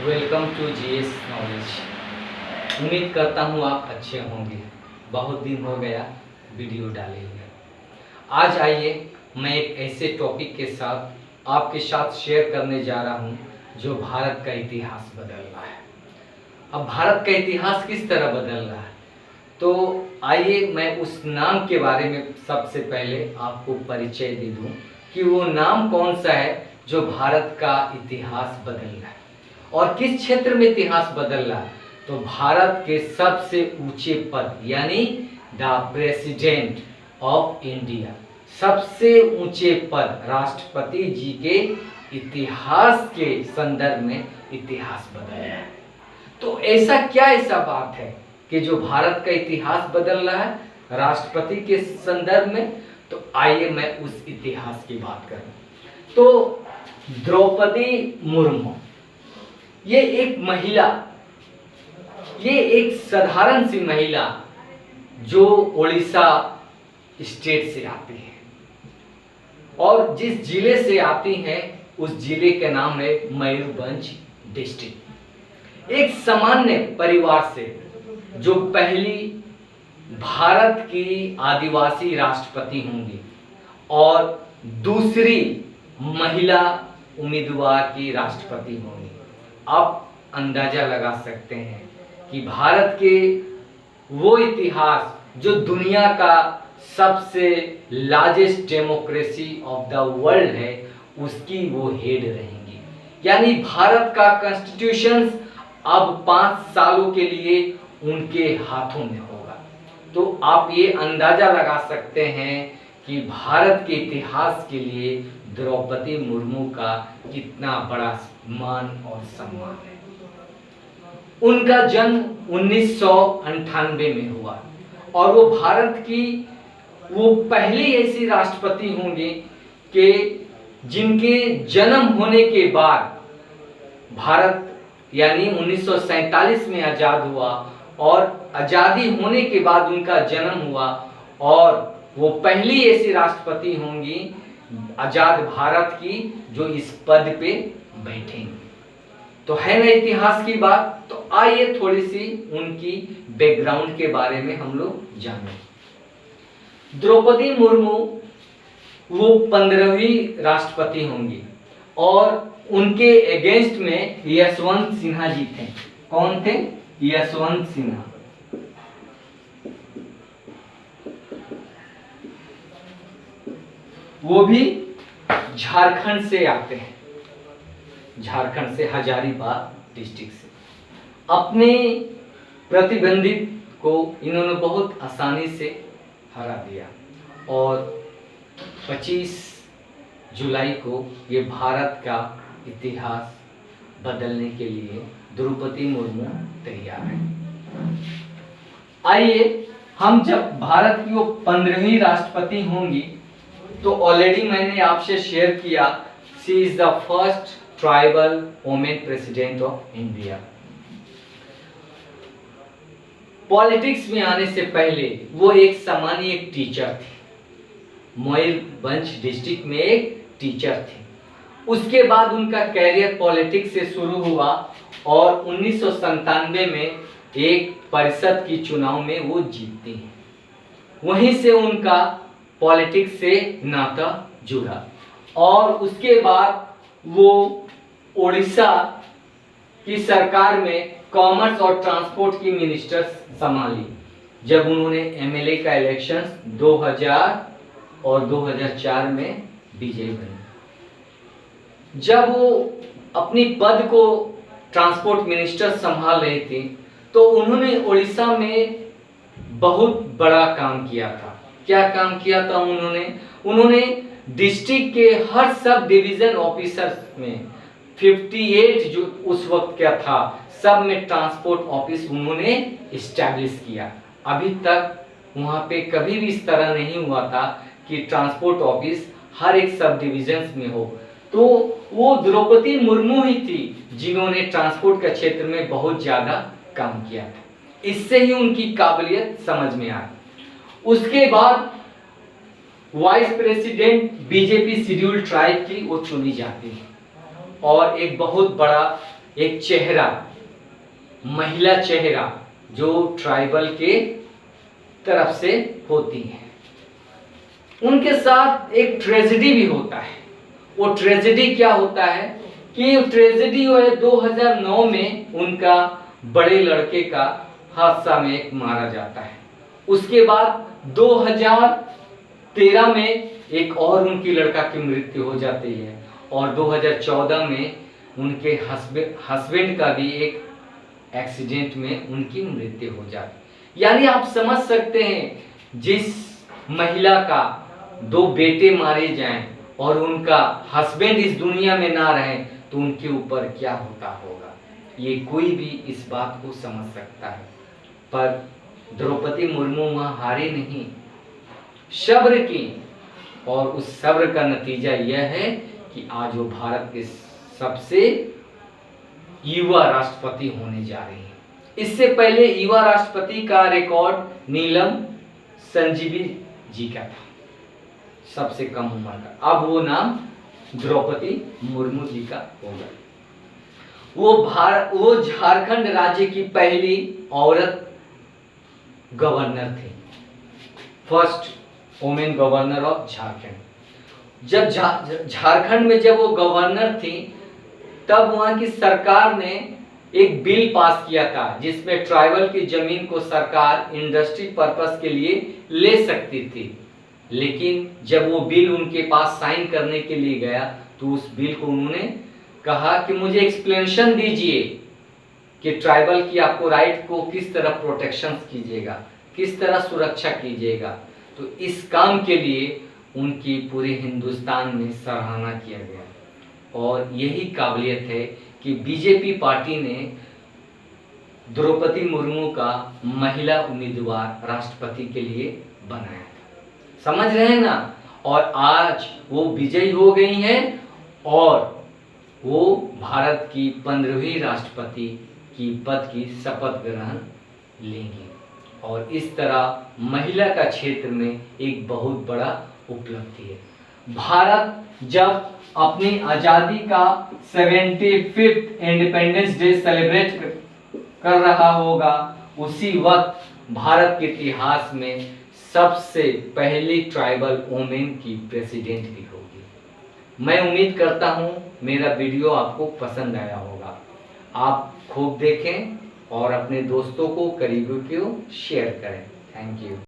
Welcome to GS knowledge. उम्मीद करता हूँ आप अच्छे होंगे। बहुत दिन हो गया वीडियो डाले हुए। आज आइए मैं एक ऐसे टॉपिक के साथ आपके साथ शेयर करने जा रहा हूँ जो भारत का इतिहास बदल रहा है। अब भारत का इतिहास किस तरह बदल रहा है, तो आइए मैं उस नाम के बारे में सबसे पहले आपको परिचय दे दूँ कि वो नाम कौन सा है जो भारत का इतिहास बदल रहा है। और किस क्षेत्र में इतिहास बदल रहा है, तो भारत के सबसे ऊंचे पद यानी द प्रेसिडेंट ऑफ इंडिया, सबसे ऊंचे पद राष्ट्रपति जी के इतिहास के संदर्भ में इतिहास बदल रहा है। तो ऐसा बात है कि जो भारत का इतिहास बदल रहा है राष्ट्रपति के संदर्भ में, तो आइए मैं उस इतिहास की बात करूं। तो द्रौपदी मुर्मू ये एक महिला, ये एक साधारण सी महिला जो उड़ीसा स्टेट से आती है और जिस जिले से आती हैं उस जिले का नाम है मयूरभंज डिस्ट्रिक्ट। एक सामान्य परिवार से जो पहली भारत की आदिवासी राष्ट्रपति होंगी और दूसरी महिला उम्मीदवार की राष्ट्रपति होंगी। आप अंदाजा लगा सकते हैं कि भारत के वो इतिहास जो दुनिया का सबसे largest democracy of the world है उसकी वो हेड रहेंगी। यानी भारत का कॉन्स्टिट्यूशन अब 5 सालों के लिए उनके हाथों में होगा। तो आप ये अंदाजा लगा सकते हैं कि भारत के इतिहास के लिए द्रौपदी मुर्मू का कितना बड़ा मान और सम्मान है। उनका जन्म 1998 में हुआ और वो भारत की वो पहली ऐसी राष्ट्रपति होंगे कि जिनके जन्म होने के बाद भारत यानी 1947 में आज़ाद हुआ और आज़ादी होने के बाद उनका जन्म हुआ और वो पहली ऐसी राष्ट्रपति होंगी आज़ाद भारत की जो इस पद पे बैठेंगी। तो है ना इतिहास की बात। तो आइए थोड़ी सी उनकी बैकग्राउंड के बारे में हम लोग जानें। द्रौपदी मुर्मू वो 15वीं राष्ट्रपति होंगी और उनके अगेंस्ट में यशवंत सिन्हा जी थे। कौन थे? यशवंत सिन्हा। वो भी झारखंड से आते हैं, झारखंड से हजारीबाग डिस्ट्रिक्ट से। अपने प्रतिद्वंदित को इन्होंने बहुत आसानी से हरा दिया और 25 जुलाई को ये भारत का इतिहास बदलने के लिए द्रौपदी मुर्मू तैयार है। आइए हम जब भारत की वो 15वीं राष्ट्रपति होंगी तो ऑलरेडी मैंने आपसे शेयर किया she is the first tribal women president of India. Politics में आने से पहले वो एक सामान्य एक टीचर थी, मयूरभंज डिस्ट्रिक्ट में एक टीचर थी। उसके बाद उनका कैरियर पॉलिटिक्स से शुरू हुआ और 1997 में एक परिषद की चुनाव में वो जीतती हैं। वहीं से उनका पॉलिटिक्स से नाता जुड़ा और उसके बाद वो उड़ीसा की सरकार में कॉमर्स और ट्रांसपोर्ट की मिनिस्टर संभाली जब उन्होंने एमएलए का इलेक्शन 2000 और 2004 में विजयी बने। जब वो अपनी पद को ट्रांसपोर्ट मिनिस्टर संभाल रहे थे तो उन्होंने उड़ीसा में बहुत बड़ा काम किया था। क्या काम किया था उन्होंने डिस्ट्रिक्ट के हर सब डिवीजन ऑफिसर्स में 58 जो उस वक्त क्या था सब में ट्रांसपोर्ट ऑफिस उन्होंने इस्टेब्लिश किया। अभी तक वहां पे कभी भी इस तरह नहीं हुआ था कि ट्रांसपोर्ट ऑफिस हर एक सब डिवीजन में हो। तो वो द्रौपदी मुर्मू ही थी जिन्होंने ट्रांसपोर्ट के क्षेत्र में बहुत ज्यादा काम किया था। इससे ही उनकी काबिलियत समझ में आई। उसके बाद vice president BJP schedule tribe की वो चुनी जाती है और एक बहुत बड़ा एक चेहरा, महिला चेहरा जो ट्राइबल के तरफ से होती है। उनके साथ एक ट्रेजेडी भी होता है। वो ट्रेजेडी क्या होता है कि ट्रेजेडी वो है 2009 में उनका बड़े लड़के का हादसा में एक मारा जाता है। उसके बाद 2013 में एक और उनकी लड़का की मृत्यु हो जाती है और 2014 में उनके हस्बैंड का भी एक एक्सीडेंट में उनकी मृत्यु हो जाती। यानी आप समझ सकते हैं, जिस महिला का 2 बेटे मारे जाएं और उनका हस्बैंड इस दुनिया में ना रहे तो उनके ऊपर क्या होता होगा। ये कोई भी इस बात को समझ सकता है। पर द्रौपदी मुर्मू वहां हारी नहीं, सब्र की, और उस सब्र का नतीजा यह है कि आज वो भारत के सबसे युवा राष्ट्रपति होने जा रही हैं। इससे पहले युवा राष्ट्रपति का रिकॉर्ड नीलम संजीवी जी का था, सबसे कम उम्र का। अब वो नाम द्रौपदी मुर्मू जी का होगा। वो झारखंड राज्य की पहली औरत गवर्नर थी, first women governor of Jharkhand. जब झारखंड में जब वो गवर्नर थी तब वहां की सरकार ने एक बिल पास किया था जिसमें ट्राइबल की जमीन को सरकार इंडस्ट्री पर्पस के लिए ले सकती थी। लेकिन जब वो बिल उनके पास साइन करने के लिए गया तो उस बिल को उन्होंने कहा कि मुझे एक्सप्लेनेशन दीजिए कि ट्राइबल की आपको राइट को किस तरह प्रोटेक्शन कीजिएगा, किस तरह सुरक्षा कीजिएगा। तो इस काम के लिए उनकी पूरे हिंदुस्तान में सराहना किया गया और यही काबिलियत है कि बीजेपी पार्टी ने द्रौपदी मुर्मू का महिला उम्मीदवार राष्ट्रपति के लिए बनाया था। समझ रहे हैं ना। और आज वो विजयी हो गई हैं और वो भारत की 15वीं राष्ट्रपति की पद की शपथ ग्रहण लेंगी और इस तरह महिला का क्षेत्र में एक बहुत बड़ा उपलब्धि है। भारत जब अपनी आज़ादी का 75th इंडिपेंडेंस डे सेलिब्रेट कर रहा होगा, उसी वक्त भारत के इतिहास में सबसे पहली ट्राइबल वुमेन की प्रेसिडेंट भी होगी। मैं उम्मीद करता हूं मेरा वीडियो आपको पसंद आया होगा। आप खूब देखें और अपने दोस्तों को, करीबियों को शेयर करें। Thank you.